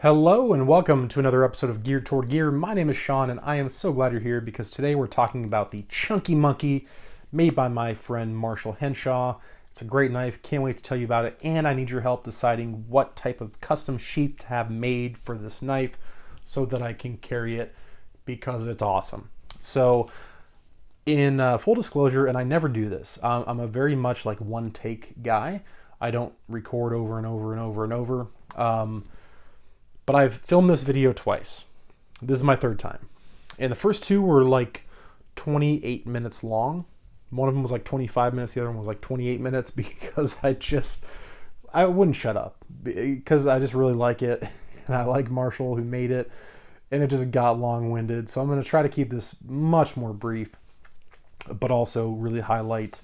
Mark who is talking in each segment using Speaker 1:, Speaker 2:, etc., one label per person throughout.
Speaker 1: Hello and welcome to another episode of Geared Toward Gear. My name is Sean and I am so glad you're here because today we're talking about the Chunky Monkey made by my friend Marshall Henshaw. It's a great knife, can't wait to tell you about it, and I need your help deciding what type of custom sheath to have made for this knife so that I can carry it because it's awesome. So in full disclosure, and I never do this, I'm a very much like one take guy. I don't record over and over and over and over. But I've filmed this video twice. This is my third time. And the first two were like 28 minutes long. One of them was like 25 minutes. The other one was like 28 minutes because I wouldn't shut up because I just really like it. And I like Marshall who made it. And it just got long-winded. So I'm going to try to keep this much more brief, but also really highlight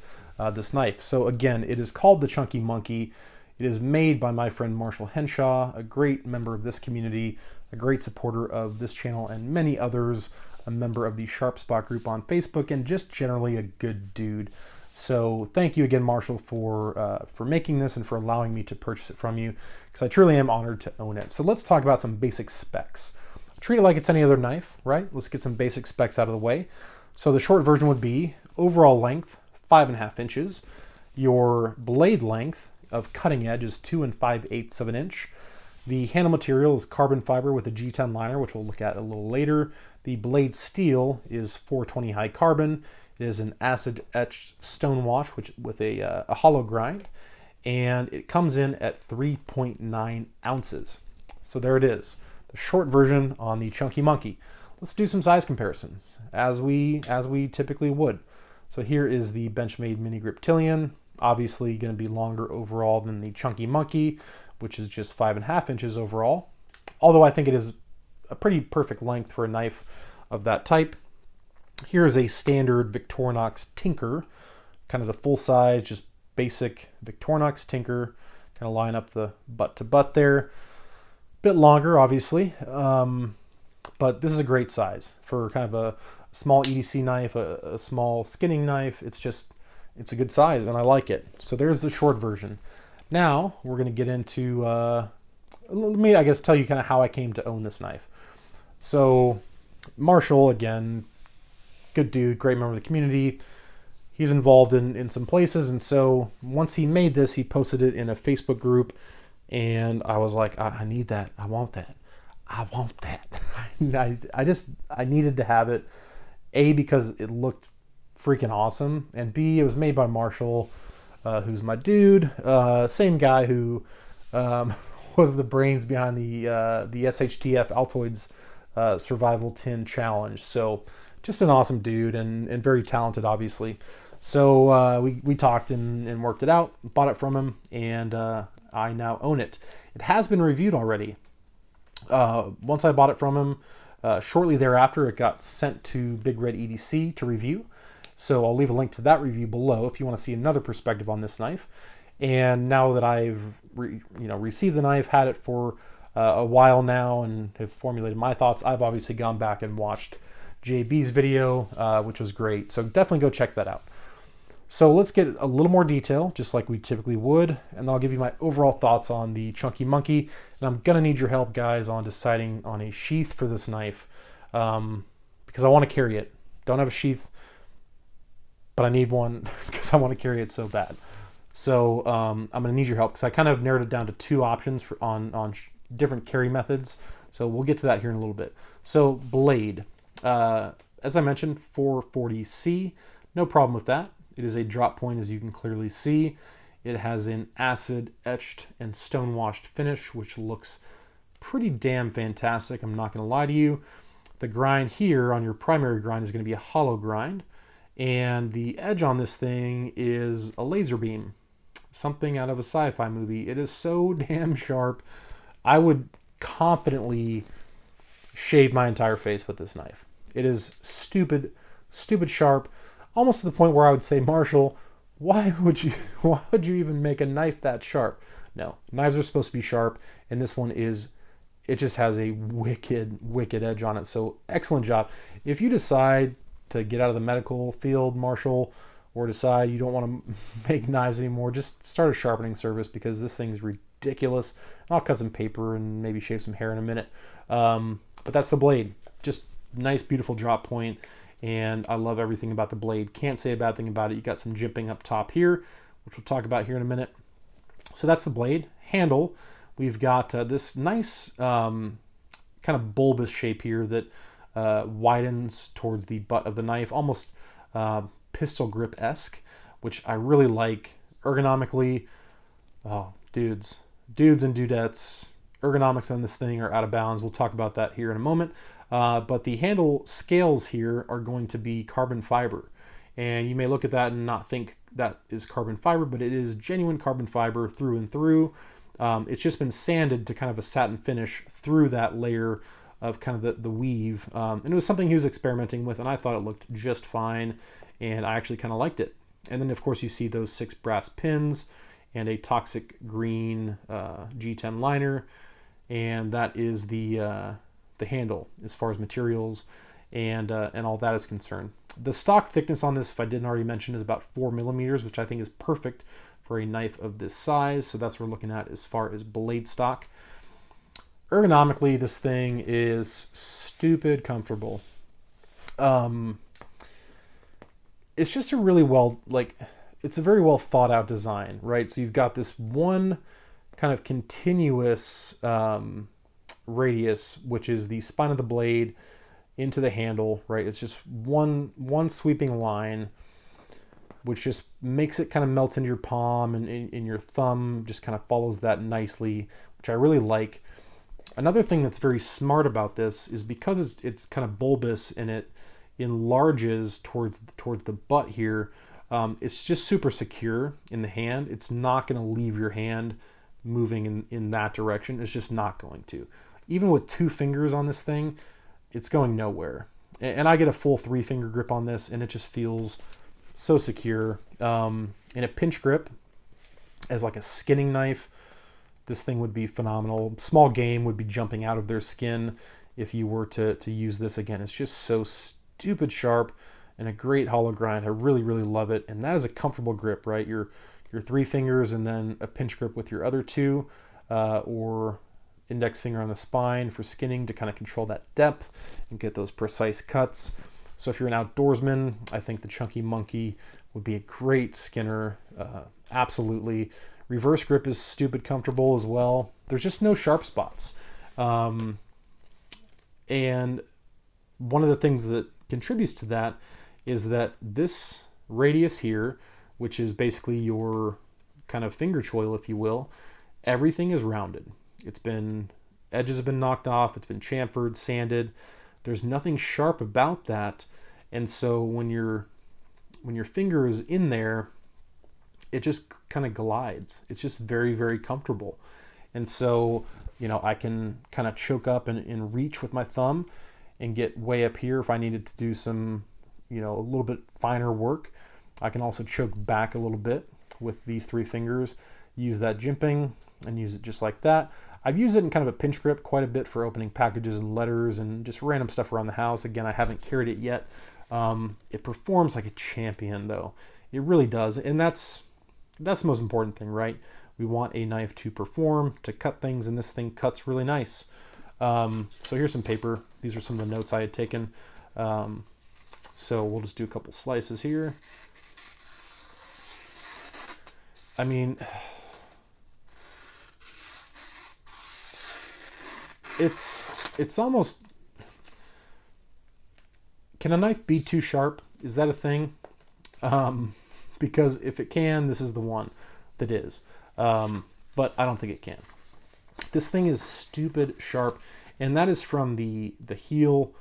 Speaker 1: this knife. So again, it is called the Chunky Monkey. It is made by my friend Marshall Henshaw, a great member of this community, a great supporter of this channel and many others, a member of the Sharp Spot group on Facebook, and just generally a good dude. So thank you again, Marshall, for making this and for allowing me to purchase it from you, because I truly am honored to own it. So let's talk about some basic specs. Treat it like it's any other knife, right? Let's get some basic specs out of the way. So the short version would be overall length, 5.5 inches. Your blade length of cutting edge is 2 5/8 of an inch. The handle material is carbon fiber with a G10 liner, which we'll look at a little later. The blade steel is 420 high carbon. It is an acid etched stone wash, which with a hollow grind, and it comes in at 3.9 ounces. So there it is, the short version on the Chunky Monkey. Let's do some size comparisons as we typically would. So here is the Benchmade Mini Grip Tillion. Obviously going to be longer overall than the Chunky Monkey, which is just 5.5 inches overall. Although I think it is a pretty perfect length for a knife of that type. Here is a standard Victorinox Tinker, kind of the full size, just basic Victorinox Tinker. Kind of line up the butt to butt there. Bit longer, obviously, but this is a great size for kind of a small EDC knife, a small skinning knife. It's a good size and I like it. So there's the short version. Now we're going to get into, let me, I guess, tell you kind of how I came to own this knife. So Marshall, again, good dude, great member of the community. He's involved in some places. And so once he made this, he posted it in a Facebook group and I was like, I need that. I want that. I want that. I needed to have it. A, because it looked freaking awesome, and B, it was made by Marshall, who's my dude, same guy who was the brains behind the SHTF Altoids Survival Tin Challenge. So just an awesome dude and very talented, obviously. So we talked and worked it out, bought it from him, and I now own it. It has been reviewed already. Once I bought it from him, shortly thereafter, it got sent to Big Red EDC to review. So I'll leave a link to that review below if you want to see another perspective on this knife. And now that I've received the knife, had it for a while now, and have formulated my thoughts, I've obviously gone back and watched JB's video, which was great. So definitely go check that out. So let's get a little more detail, just like we typically would, and I'll give you my overall thoughts on the Chunky Monkey. And I'm gonna need your help, guys, on deciding on a sheath for this knife, because I want to carry it. Don't have a sheath, but I need one because I want to carry it so bad. So I'm going to need your help because I kind of narrowed it down to two options on different carry methods. So we'll get to that here in a little bit. So blade, as I mentioned, 440C, no problem with that. It is a drop point, as you can clearly see. It has an acid etched and stone washed finish, which looks pretty damn fantastic. I'm not going to lie to you. The grind here on your primary grind is going to be a hollow grind. And the edge on this thing is a laser beam, something out of a sci-fi movie. It is so damn sharp. I would confidently shave my entire face with this knife. It is stupid sharp, almost to the point where I would say, Marshall, why would you even make a knife that sharp? No, knives are supposed to be sharp, and this one is. It just has a wicked edge on it. So excellent job. If you decide to get out of the medical field, Marshall, or decide you don't want to make knives anymore, just start a sharpening service because this thing's ridiculous. I'll cut some paper and maybe shave some hair in a minute. But that's the blade. Just nice, beautiful drop point, and I love everything about the blade. Can't say a bad thing about it. You got some jimping up top here, which we'll talk about here in a minute. So that's the blade. Handle, we've got this nice kind of bulbous shape here that widens towards the butt of the knife, almost pistol grip-esque, which I really like ergonomically. Oh, dudes and dudettes, ergonomics on this thing are out of bounds. We'll talk about that here in a moment. But the handle scales here are going to be carbon fiber. And you may look at that and not think that is carbon fiber, but it is genuine carbon fiber through and through. It's just been sanded to kind of a satin finish through that layer of kind of the weave. And it was something he was experimenting with, and I thought it looked just fine, and I actually kind of liked it. And then, of course, you see those 6 brass pins and a toxic green G10 liner, and that is the handle as far as materials and all that is concerned. The stock thickness on this, if I didn't already mention, is about 4 millimeters, which I think is perfect for a knife of this size. So that's what we're looking at as far as blade stock. Ergonomically, this thing is stupid comfortable. It's just a really it's a very well thought out design, right? So you've got this one kind of continuous radius, which is the spine of the blade into the handle, right? It's just one sweeping line, which just makes it kind of melt into your palm, and in your thumb just kind of follows that nicely, which I really like. Another thing that's very smart about this is because it's kind of bulbous and it enlarges towards the butt here. It's just super secure in the hand. It's not going to leave your hand moving in that direction. It's just not going to. Even with 2 fingers on this thing, it's going nowhere. And I get a full 3-finger grip on this, and it just feels so secure. In a pinch grip, as like a skinning knife, this thing would be phenomenal. Small game would be jumping out of their skin if you were to use this again. It's just so stupid sharp and a great hollow grind. I really, really love it. And that is a comfortable grip, right? Your 3 fingers and then a pinch grip with your other 2, or index finger on the spine for skinning to kind of control that depth and get those precise cuts. So if you're an outdoorsman, I think the Chunky Monkey would be a great skinner. Absolutely. Reverse grip is stupid comfortable as well. There's just no sharp spots. And one of the things that contributes to that is that this radius here, which is basically your kind of finger choil, if you will, everything is rounded. Edges have been knocked off, it's been chamfered, sanded. There's nothing sharp about that. And so when your finger is in there, it just kind of glides. It's just very, very comfortable. And so, I can kind of choke up and reach with my thumb and get way up here if I needed to do some, a little bit finer work. I can also choke back a little bit with these 3 fingers, use that jimping and use it just like that. I've used it in kind of a pinch grip quite a bit for opening packages and letters and just random stuff around the house. Again, I haven't carried it yet. It performs like a champion though. It really does. And that's the most important thing, right? We want a knife to perform, to cut things, and this thing cuts really nice. So here's some paper. These are some of the notes I had taken. So we'll just do a couple slices here. I mean, it's almost, can a knife be too sharp? Is that a thing? Because if it can, this is the one that is. But I don't think it can. This thing is stupid sharp, and that is from the heel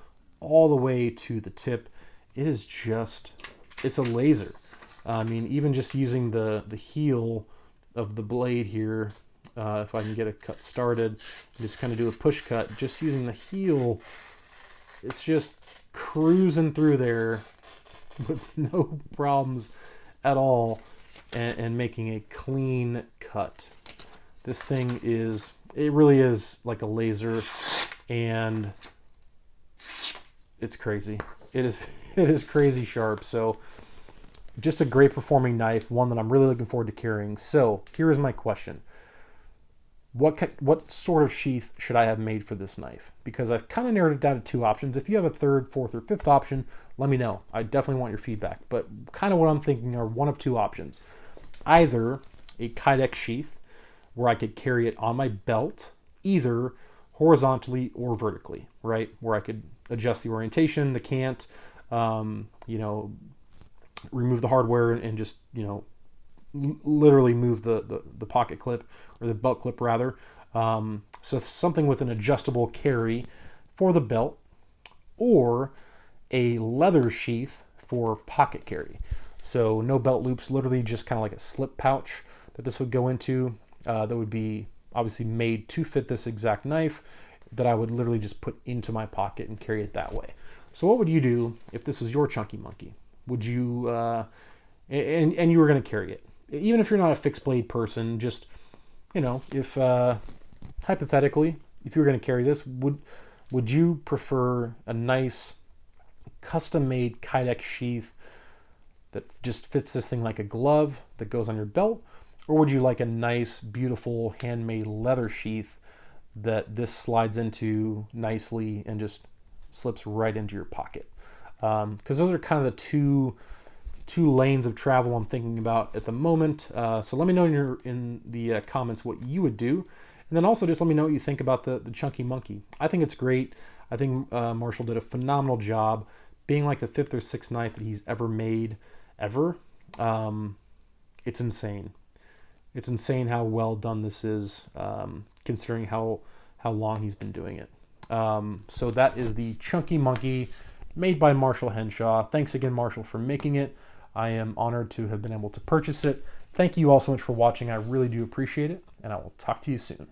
Speaker 1: all the way to the tip. It is just, it's a laser. I mean, even just using the heel of the blade here, if I can get a cut started, just kind of do a push cut, just using the heel, it's just cruising through there with no problems at all, and making a clean cut. This thing is, it really is like a laser, and it's crazy. It is crazy sharp. So just a great performing knife, one that I'm really looking forward to carrying. So here is my question. what sort of sheath should I have made for this knife? Because I've kind of narrowed it down to two options. If you have a third, fourth, or fifth option, let me know. I definitely want your feedback. But kind of what I'm thinking are one of two options. Either a Kydex sheath where I could carry it on my belt, either horizontally or vertically, right? Where I could adjust the orientation, the cant, remove the hardware and just, literally move the pocket clip, or the belt clip rather. So something with an adjustable carry for the belt, or a leather sheath for pocket carry. So no belt loops, literally just kind of like a slip pouch that this would go into, that would be obviously made to fit this exact knife, that I would literally just put into my pocket and carry it that way. So what would you do if this was your chunky monkey? Would you, and you were going to carry it? Even if you're not a fixed blade person, just, if hypothetically, if you were going to carry this, would you prefer a nice custom-made Kydex sheath that just fits this thing like a glove that goes on your belt? Or would you like a nice, beautiful, handmade leather sheath that this slides into nicely and just slips right into your pocket? Because those are kind of the two lanes of travel I'm thinking about at the moment. So let me know in the comments what you would do. And then also just let me know what you think about the Chunky Monkey. I think it's great. I think Marshall did a phenomenal job, being like the fifth or sixth knife that he's ever made, ever. It's insane. It's insane how well done this is, considering how long he's been doing it. So that is the Chunky Monkey made by Marshall Henshaw. Thanks again, Marshall, for making it. I am honored to have been able to purchase it. Thank you all so much for watching. I really do appreciate it, and I will talk to you soon.